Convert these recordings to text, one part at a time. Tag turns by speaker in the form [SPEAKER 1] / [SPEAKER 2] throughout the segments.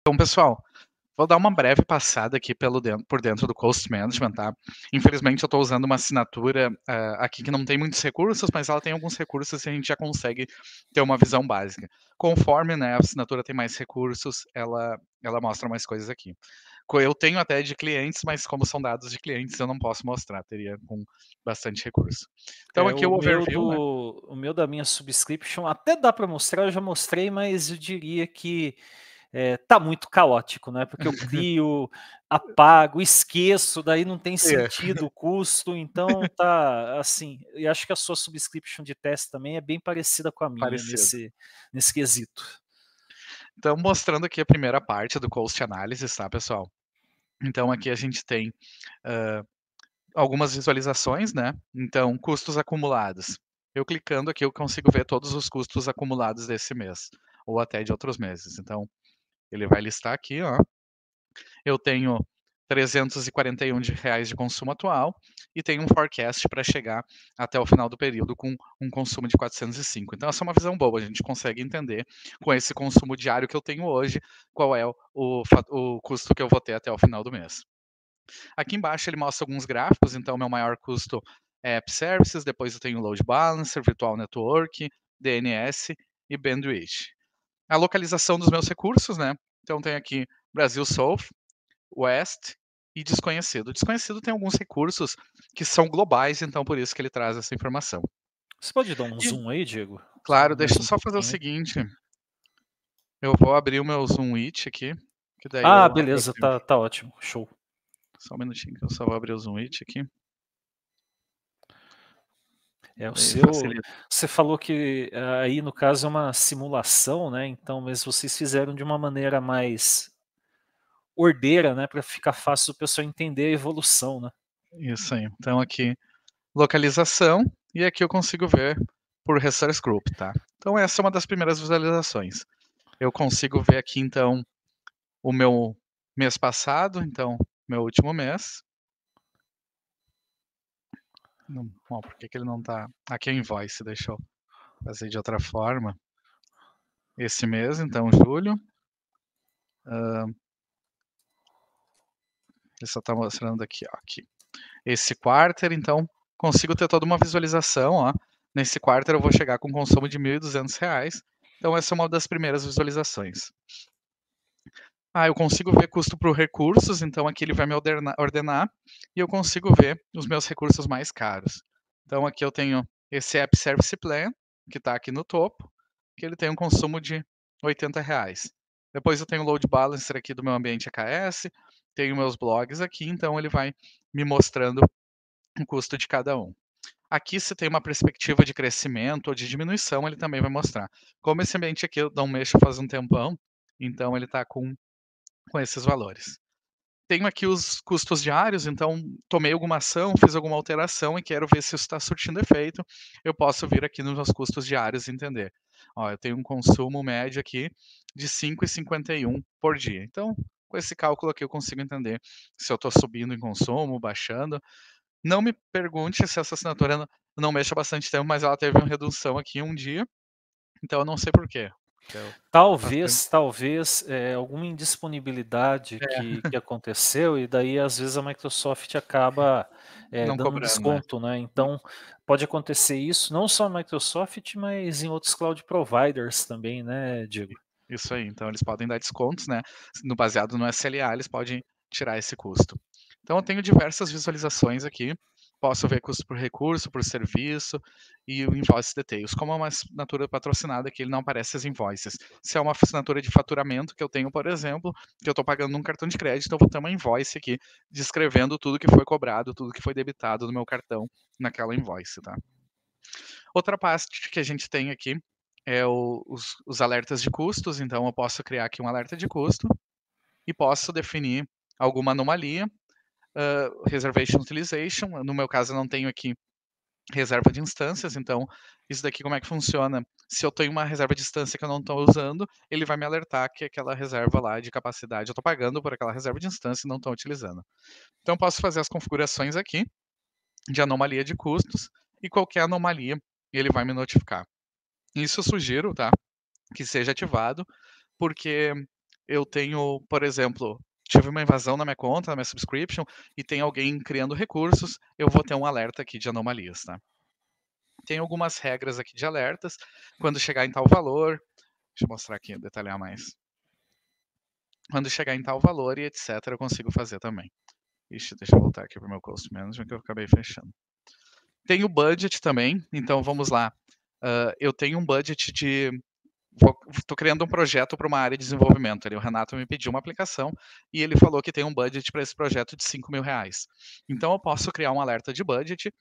[SPEAKER 1] Então, pessoal, vou dar uma breve passada aqui por dentro do Cost Management, tá? Infelizmente, eu estou usando uma assinatura aqui que não tem muitos recursos, mas ela tem alguns recursos e a gente já consegue ter uma visão básica. Conforme, né, a assinatura tem mais recursos, ela mostra mais coisas aqui. Eu tenho até de clientes, mas como são dados de clientes, eu não posso mostrar, teria com bastante recurso. Então, aqui o overview, né?
[SPEAKER 2] O meu da minha subscription até dá para mostrar, eu já mostrei, mas eu diria que tá muito caótico, né? Porque eu crio, apago, esqueço, daí não tem
[SPEAKER 1] É,
[SPEAKER 2] sentido o custo, então tá assim. E acho que a sua subscription de teste também é bem parecida com a minha
[SPEAKER 1] parecido.
[SPEAKER 2] nesse quesito.
[SPEAKER 1] Então, mostrando aqui a primeira parte do Cost Analysis, tá, pessoal? Então, aqui a gente tem algumas visualizações, né? Então, custos acumulados. Eu clicando aqui, eu consigo ver todos os custos acumulados desse mês, ou até de outros meses. Então, ele vai listar aqui, ó. Eu tenho R$ 341 de consumo atual e tenho um forecast para chegar até o final do período com um consumo de 405. Então, essa é uma visão boa, a gente consegue entender com esse consumo diário que eu tenho hoje, qual é o custo que eu vou ter até o final do mês. Aqui embaixo ele mostra alguns gráficos, então meu maior custo é App Services, depois eu tenho Load Balancer, Virtual Network, DNS e Bandwidth. A localização dos meus recursos, né? Então tem aqui Brasil South, West e Desconhecido. Desconhecido tem alguns recursos que são globais, então por isso que ele traz essa informação.
[SPEAKER 2] Você pode dar um
[SPEAKER 1] E,
[SPEAKER 2] zoom aí, Diego?
[SPEAKER 1] claro, deixa
[SPEAKER 2] Mais
[SPEAKER 1] eu
[SPEAKER 2] um
[SPEAKER 1] só fazer o
[SPEAKER 2] pouquinho aí.
[SPEAKER 1] seguinte, eu vou abrir o meu Zoom It aqui, que daí
[SPEAKER 2] Ah,
[SPEAKER 1] eu
[SPEAKER 2] beleza,
[SPEAKER 1] aproximo.
[SPEAKER 2] tá ótimo, show.
[SPEAKER 1] Só um minutinho que eu só vou abrir o Zoom It aqui,
[SPEAKER 2] É o
[SPEAKER 1] daí
[SPEAKER 2] seu.
[SPEAKER 1] facilita.
[SPEAKER 2] Você falou que aí no caso é uma simulação, né? Então, mas vocês fizeram de uma maneira mais ordeira, né, para ficar fácil o pessoal entender a evolução, né.
[SPEAKER 1] Isso aí. Então aqui localização, e aqui eu consigo ver por resource group, tá? Então essa é uma das primeiras visualizações. Eu consigo ver aqui então o meu mês passado, então meu último mês. Não, ó, por que que ele não tá? Aqui é invoice, deixa eu fazer de outra forma. Esse mês, então julho, ele só tá mostrando aqui, ó, aqui. Esse quarter, então consigo ter toda uma visualização, ó. Nesse quarter eu vou chegar com um consumo de R$ 1.200. Então essa é uma das primeiras visualizações. Eu consigo ver custo por recursos, então aqui ele vai me ordenar e eu consigo ver os meus recursos mais caros. Então aqui eu tenho esse App Service Plan, que está aqui no topo, que ele tem um consumo de R$ 80. Depois eu tenho o Load Balancer aqui do meu ambiente AKS, tenho meus blogs aqui, então ele vai me mostrando o custo de cada um. Aqui, se tem uma perspectiva de crescimento ou de diminuição, ele também vai mostrar. Como esse ambiente aqui eu não mexo faz um tempão, então ele está com esses valores. Tenho aqui os custos diários, então tomei alguma ação, fiz alguma alteração e quero ver se isso está surtindo efeito. Eu posso vir aqui nos meus custos diários e entender. Ó, eu tenho um consumo médio aqui de 5,51 por dia. Então, com esse cálculo aqui eu consigo entender se eu estou subindo em consumo, baixando. Não me pergunte se essa assinatura não mexe há bastante tempo, mas ela teve uma redução aqui um dia, então eu não sei por quê. Então, faz tempo.
[SPEAKER 2] Talvez, alguma indisponibilidade
[SPEAKER 1] É,
[SPEAKER 2] que aconteceu e daí às vezes a Microsoft acaba,
[SPEAKER 1] não
[SPEAKER 2] dando um
[SPEAKER 1] cobrando, né?
[SPEAKER 2] desconto, né, então pode acontecer isso não só na Microsoft, mas em outros cloud providers também, né, Diego?
[SPEAKER 1] Isso aí, então eles podem dar descontos, né, no baseado no SLA, eles podem tirar esse custo. Então eu tenho diversas visualizações aqui, posso ver custo por recurso, por serviço e o invoice details. Como é uma assinatura patrocinada aqui, ele não aparece as invoices. Se é uma assinatura de faturamento que eu tenho, por exemplo, que eu estou pagando num cartão de crédito, eu vou ter uma invoice aqui descrevendo tudo que foi cobrado, tudo que foi debitado no meu cartão naquela invoice, tá? Outra parte que a gente tem aqui é os alertas de custos, então eu posso criar aqui um alerta de custo e posso definir alguma anomalia, reservation utilization, no meu caso eu não tenho aqui reserva de instâncias, então isso daqui como é que funciona? Se eu tenho uma reserva de instância que eu não estou usando, ele vai me alertar que aquela reserva lá de capacidade, eu estou pagando por aquela reserva de instância e não estou utilizando. Então eu posso fazer as configurações aqui de anomalia de custos e qualquer anomalia ele vai me notificar. Isso eu sugiro, tá? Que seja ativado, porque eu tenho, por exemplo, tive uma invasão na minha conta, na minha subscription, e tem alguém criando recursos, eu vou ter um alerta aqui de anomalias, tá? Tem algumas regras aqui de alertas, quando chegar em tal valor, deixa eu mostrar aqui, detalhar mais. Quando chegar em tal valor e etc, eu consigo fazer também. Ixi, deixa eu voltar aqui para o meu Cost Management que eu acabei fechando. Tem o budget também, então vamos lá. Eu tenho um budget de... Estou criando um projeto para uma área de desenvolvimento. O Renato me pediu uma aplicação e ele falou que tem um budget para esse projeto de R$ 5.000. Então eu posso criar um alerta de budget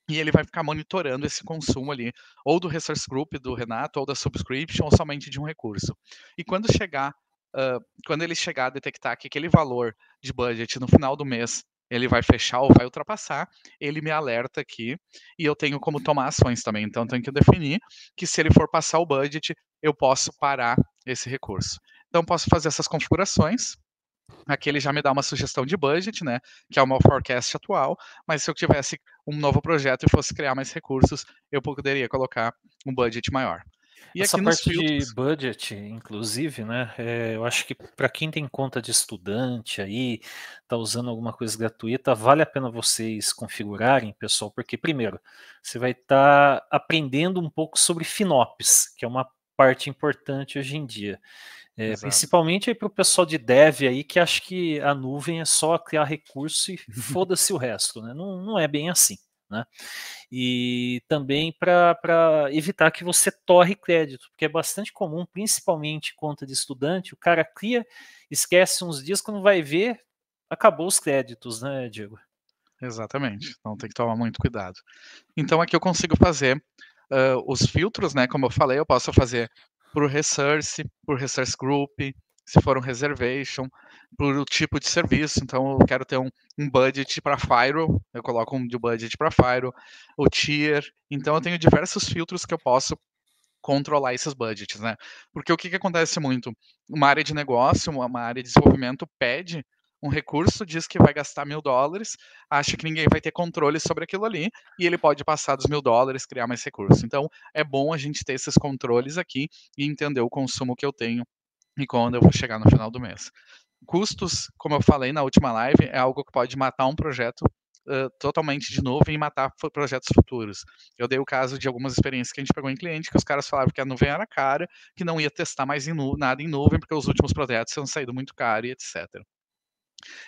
[SPEAKER 1] e ele vai ficar monitorando esse consumo ali, ou do resource group do Renato, ou da subscription, ou somente de um recurso. E quando ele chegar a detectar que aquele valor de budget no final do mês ele vai fechar ou vai ultrapassar, ele me alerta aqui e eu tenho como tomar ações também. Então eu tenho que definir que se ele for passar o budget, eu posso parar esse recurso. Então posso fazer essas configurações. Aqui ele já me dá uma sugestão de budget, né, que é o meu forecast atual, mas se eu tivesse um novo projeto e fosse criar mais recursos, eu poderia colocar um budget maior. E
[SPEAKER 2] Essa
[SPEAKER 1] aqui nos
[SPEAKER 2] parte de
[SPEAKER 1] filtros,
[SPEAKER 2] budget, inclusive, né, eu acho que para quem tem conta de estudante aí, tá usando alguma coisa gratuita, vale a pena vocês configurarem, pessoal, porque primeiro, você vai estar aprendendo um pouco sobre FinOps, que é uma parte importante hoje em dia.
[SPEAKER 1] exato.
[SPEAKER 2] Principalmente aí para o pessoal de dev aí que acha que a nuvem é só criar recurso e foda-se o resto, né? Não, não é bem assim, né? E também para evitar que você torre crédito, porque é bastante comum, principalmente conta de estudante, o cara cria, esquece uns dias, quando vai ver, acabou os créditos, né, Diego?
[SPEAKER 1] Exatamente. Então tem que tomar muito cuidado. Então aqui eu consigo fazer os filtros, né? Como eu falei, eu posso fazer por resource group, se for um reservation, por o tipo de serviço. Então eu quero ter um budget para firewall, eu coloco um de budget para firewall, o tier. Então eu tenho diversos filtros que eu posso controlar esses budgets, né? Porque o que, que acontece muito? Uma área de negócio, uma área de desenvolvimento pede um recurso, diz que vai gastar US$ 1.000, acha que ninguém vai ter controle sobre aquilo ali, e ele pode passar dos US$ 1.000, criar mais recurso. Então, é bom a gente ter esses controles aqui e entender o consumo que eu tenho e quando eu vou chegar no final do mês. Custos, como eu falei na última live, é algo que pode matar um projeto totalmente de nuvem e matar projetos futuros. Eu dei o caso de algumas experiências que a gente pegou em cliente, que os caras falavam que a nuvem era cara, que não ia testar mais nada em nuvem, porque os últimos projetos tinham saído muito caro e etc.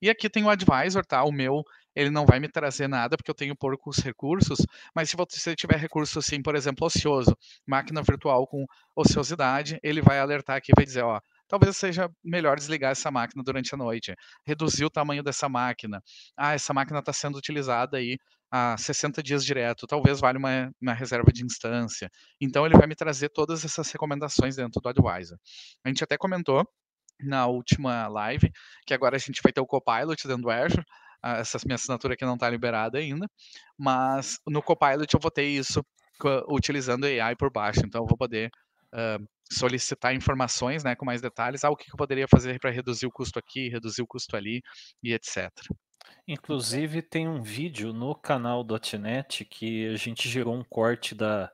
[SPEAKER 1] E aqui tem o advisor, tá? O meu, ele não vai me trazer nada, porque eu tenho poucos recursos, mas se você tiver recurso assim, por exemplo, ocioso, máquina virtual com ociosidade, ele vai alertar aqui e vai dizer, ó, talvez seja melhor desligar essa máquina durante a noite, reduzir o tamanho dessa máquina. Ah, essa máquina está sendo utilizada aí há 60 dias direto, talvez valha uma reserva de instância. Então ele vai me trazer todas essas recomendações dentro do advisor. A gente até comentou na última live, que agora a gente vai ter o Copilot dentro do Azure. Essa minha assinatura aqui não está liberada ainda, mas no Copilot eu vou ter isso utilizando AI por baixo, então eu vou poder solicitar informações, né, com mais detalhes, o que eu poderia fazer para reduzir o custo aqui, reduzir o custo ali e etc.
[SPEAKER 2] Inclusive tem um vídeo no canal .NET que a gente gerou um corte da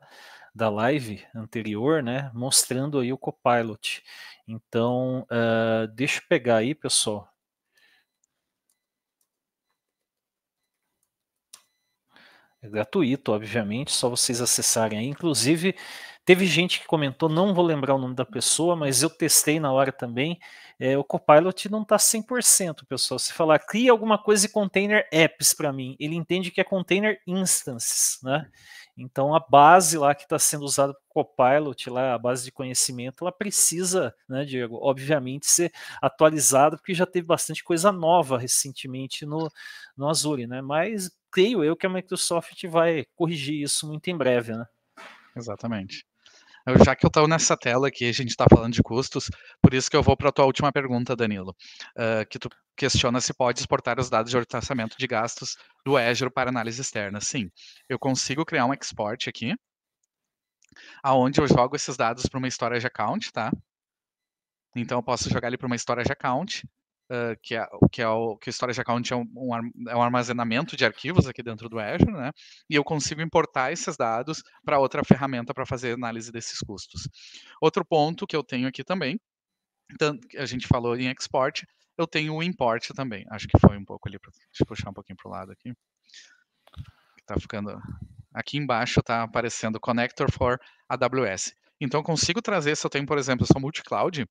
[SPEAKER 2] live anterior, né, mostrando aí o Copilot. Então, deixa eu pegar aí, pessoal. É gratuito, obviamente, só vocês acessarem aí. Inclusive, teve gente que comentou, não vou lembrar o nome da pessoa, mas eu testei na hora também. O Copilot não está 100%, pessoal. Se falar, cria alguma coisa de container apps para mim, ele entende que é container instances, né? Então, a base lá que está sendo usada para o Copilot, lá, a base de conhecimento, ela precisa, né, Diego, obviamente, ser atualizada, porque já teve bastante coisa nova recentemente no Azure, né? Mas creio eu que a Microsoft vai corrigir isso muito em breve, né?
[SPEAKER 1] Exatamente. Já que eu estou nessa tela aqui, a gente está falando de custos, por isso que eu vou para a tua última pergunta, Danilo, que tu questiona se pode exportar os dados de orçamento de gastos do Azure para análise externa. Sim, eu consigo criar um export aqui, aonde eu jogo esses dados para uma storage account, tá? Então eu posso jogar ele para uma storage account, que o storage account é um armazenamento de arquivos aqui dentro do Azure, né? E eu consigo importar esses dados para outra ferramenta para fazer análise desses custos. Outro ponto que eu tenho aqui também Tanto que a gente falou em export, eu tenho o import também. Acho que foi um pouco ali, deixa eu puxar um pouquinho para o lado aqui. Tá ficando... Aqui embaixo está aparecendo Connector for AWS. Então, eu consigo trazer, se eu tenho, por exemplo, eu sou multi-cloud,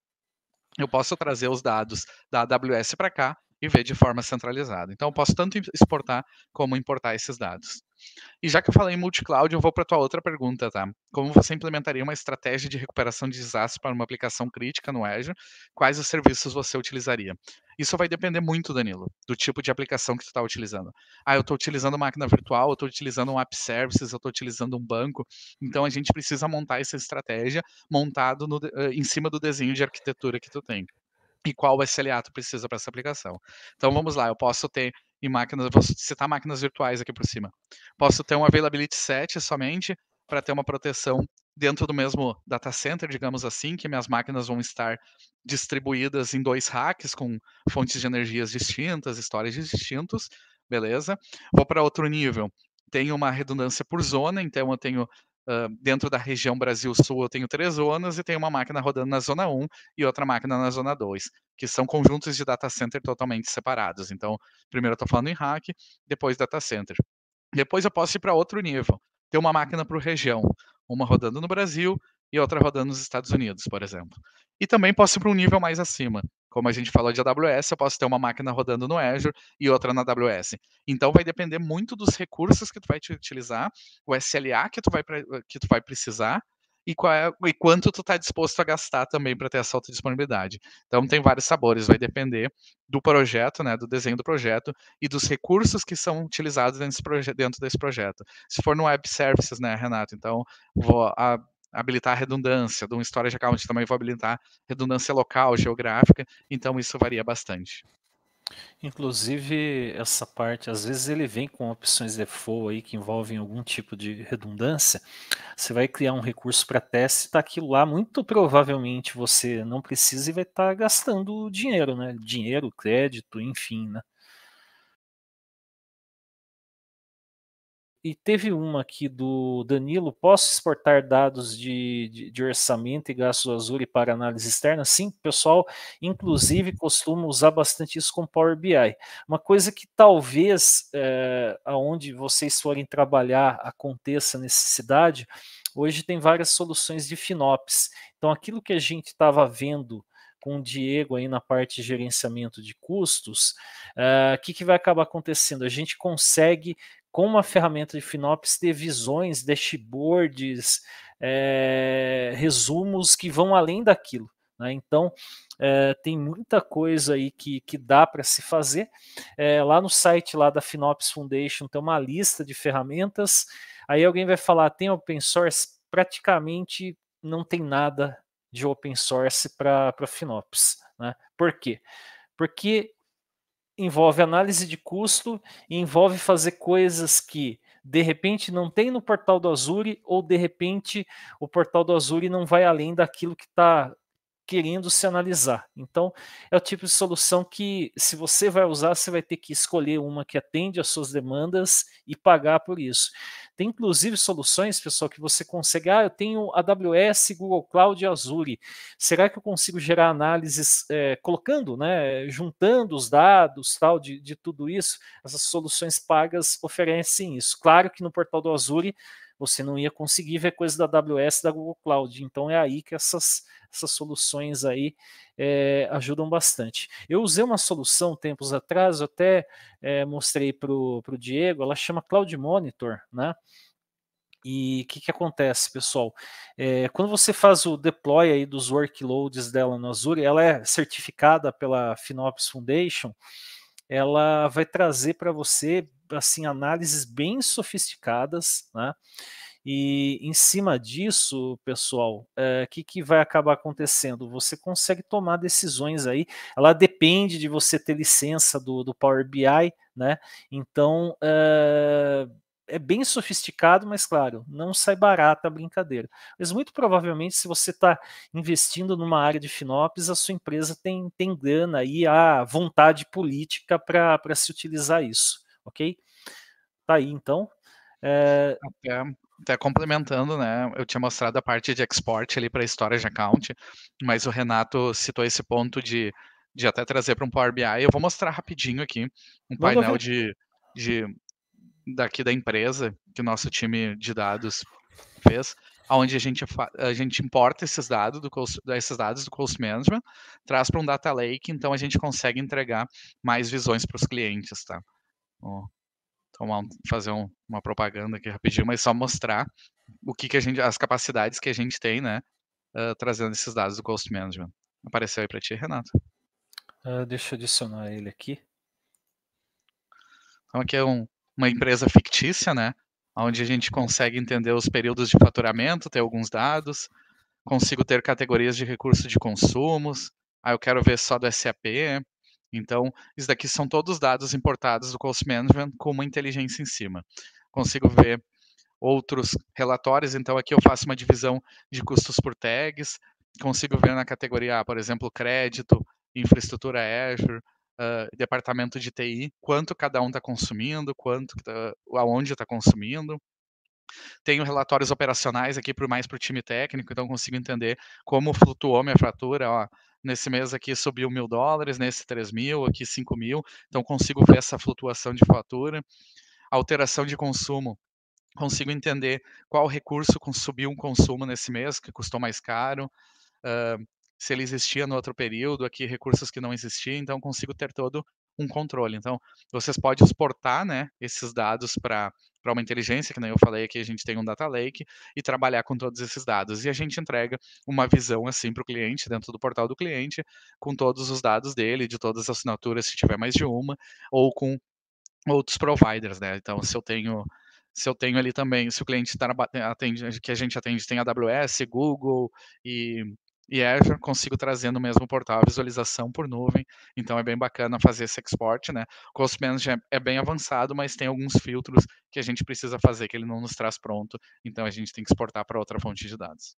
[SPEAKER 1] eu posso trazer os dados da AWS para cá e ver de forma centralizada. Então, eu posso tanto exportar como importar esses dados. E já que eu falei em multi-cloud, eu vou para a tua outra pergunta, tá? Como você implementaria uma estratégia de recuperação de desastre para uma aplicação crítica no Azure? Quais os serviços você utilizaria? Isso vai depender muito, Danilo, do tipo de aplicação que tu está utilizando. Ah, eu estou utilizando máquina virtual, eu estou utilizando um app services, eu estou utilizando um banco. Então, a gente precisa montar essa estratégia montado em cima do desenho de arquitetura que tu tem e qual SLA tu precisa para essa aplicação. Então vamos lá, eu posso ter em máquinas, vou citar máquinas virtuais aqui por cima. Posso ter um availability set somente para ter uma proteção dentro do mesmo data center, digamos assim, que minhas máquinas vão estar distribuídas em 2 racks com fontes de energias distintas, storage distintos, beleza? Vou para outro nível. Tenho uma redundância por zona, então eu tenho dentro da região Brasil Sul, eu tenho 3 zonas e tenho uma máquina rodando na zona 1 e outra máquina na zona 2, que são conjuntos de data center totalmente separados. Então, primeiro eu estou falando em rack, depois data center. Depois eu posso ir para outro nível, ter uma máquina por região, uma rodando no Brasil e outra rodando nos Estados Unidos, por exemplo. E também posso ir para um nível mais acima. Como a gente falou de AWS, eu posso ter uma máquina rodando no Azure e outra na AWS. Então vai depender muito dos recursos que tu vai te utilizar, o SLA que tu vai precisar e quanto tu está disposto a gastar também para ter essa alta disponibilidade. Então tem vários sabores, vai depender do projeto, né, do desenho do projeto e dos recursos que são utilizados dentro desse projeto. Se for no web services, né, Renato, então vou habilitar a redundância, de um storage account também vou habilitar redundância local, geográfica, então isso varia bastante.
[SPEAKER 2] Inclusive, essa parte, às vezes ele vem com opções default aí que envolvem algum tipo de redundância. Você vai criar um recurso para teste, tá aquilo lá, muito provavelmente você não precisa e vai estar gastando dinheiro, né? Dinheiro, crédito, enfim, né? E teve uma aqui do Danilo: posso exportar dados de orçamento e gastos Azure para análise externa? Sim, o pessoal, inclusive, costuma usar bastante isso com Power BI. Uma coisa que talvez, aonde vocês forem trabalhar, aconteça necessidade, hoje tem várias soluções de FinOps. Então, aquilo que a gente estava vendo com o Diego aí na parte de gerenciamento de custos, o que vai acabar acontecendo? A gente consegue, com uma ferramenta de FinOps, ter visões, dashboards, resumos que vão além daquilo, né? Então, tem muita coisa aí que dá para se fazer. Lá no site lá da FinOps Foundation tem uma lista de ferramentas. Aí alguém vai falar, tem open source? Praticamente não tem nada de open source para FinOps, né? Por quê? Porque envolve análise de custo, envolve fazer coisas que de repente não tem no portal do Azure, ou de repente o portal do Azure não vai além daquilo que está querendo se analisar. Então, é o tipo de solução que, se você vai usar, você vai ter que escolher uma que atende às suas demandas e pagar por isso. Tem inclusive soluções, pessoal, que você consegue, eu tenho AWS, Google Cloud e Azure. Será que eu consigo gerar análises colocando, né, juntando os dados, tal, de tudo isso? Essas soluções pagas oferecem isso. Claro que no portal do Azure você não ia conseguir ver coisas da AWS, da Google Cloud. Então é aí que essas soluções aí ajudam bastante. Eu usei uma solução tempos atrás, eu até mostrei para o Diego, ela chama Cloud Monitor, né? E o que acontece, pessoal? Quando você faz o deploy aí dos workloads dela no Azure, ela é certificada pela FinOps Foundation, ela vai trazer para você assim análises bem sofisticadas, né? E em cima disso, pessoal, que vai acabar acontecendo? Você consegue tomar decisões aí. Ela depende de você ter licença do Power BI, né? Então é bem sofisticado, mas claro, não sai barata a brincadeira. Mas muito provavelmente, se você está investindo numa área de FinOps, a sua empresa tem grana aí, a vontade política para se utilizar isso, ok? Tá aí então.
[SPEAKER 1] Até até complementando, né, eu tinha mostrado a parte de export ali para storage account, mas o Renato citou esse ponto de até trazer para um Power BI. Eu vou mostrar rapidinho aqui um
[SPEAKER 2] Manda
[SPEAKER 1] painel
[SPEAKER 2] ver.
[SPEAKER 1] de daqui da empresa, que o nosso time de dados fez, aonde a gente importa esses dados do Cost Management, traz para um data lake, então a gente consegue entregar mais visões para os clientes, tá? Ó, fazer uma propaganda aqui rapidinho, mas só mostrar o que a gente, as capacidades que a gente tem, né, trazendo esses dados do Cost Management. Apareceu aí para ti, Renato?
[SPEAKER 2] Deixa eu adicionar ele aqui.
[SPEAKER 1] Então aqui é uma empresa fictícia, né, onde a gente consegue entender os períodos de faturamento, ter alguns dados, consigo ter categorias de recurso de consumos, aí eu quero ver só do SAP, então isso daqui são todos dados importados do Cost Management com uma inteligência em cima. Consigo ver outros relatórios, então aqui eu faço uma divisão de custos por tags, consigo ver na categoria A, por exemplo, crédito, infraestrutura Azure, departamento de TI, quanto cada um está consumindo, aonde está consumindo. Tenho relatórios operacionais aqui mais para o time técnico, então consigo entender como flutuou minha fatura. Ó, nesse mês aqui subiu $1.000, nesse 3.000, aqui 5.000. Então consigo ver essa flutuação de fatura. Alteração de consumo. Consigo entender qual recurso subiu um consumo nesse mês, que custou mais caro, se ele existia no outro período, aqui recursos que não existiam, então consigo ter todo um controle. Então, vocês podem exportar, né, esses dados para uma inteligência, que nem eu falei aqui, a gente tem um data lake, e trabalhar com todos esses dados. E a gente entrega uma visão assim para o cliente, dentro do portal do cliente, com todos os dados dele, de todas as assinaturas, se tiver mais de uma, ou com outros providers, né? Então, se eu tenho ali também, se o cliente atende, que a gente atende tem AWS, Google e, e Azure, consigo trazer no mesmo portal a visualização por nuvem. Então é bem bacana fazer esse export, né? O Cost Manager é bem avançado, mas tem alguns filtros que a gente precisa fazer que ele não nos traz pronto. Então a gente tem que exportar para outra fonte de dados.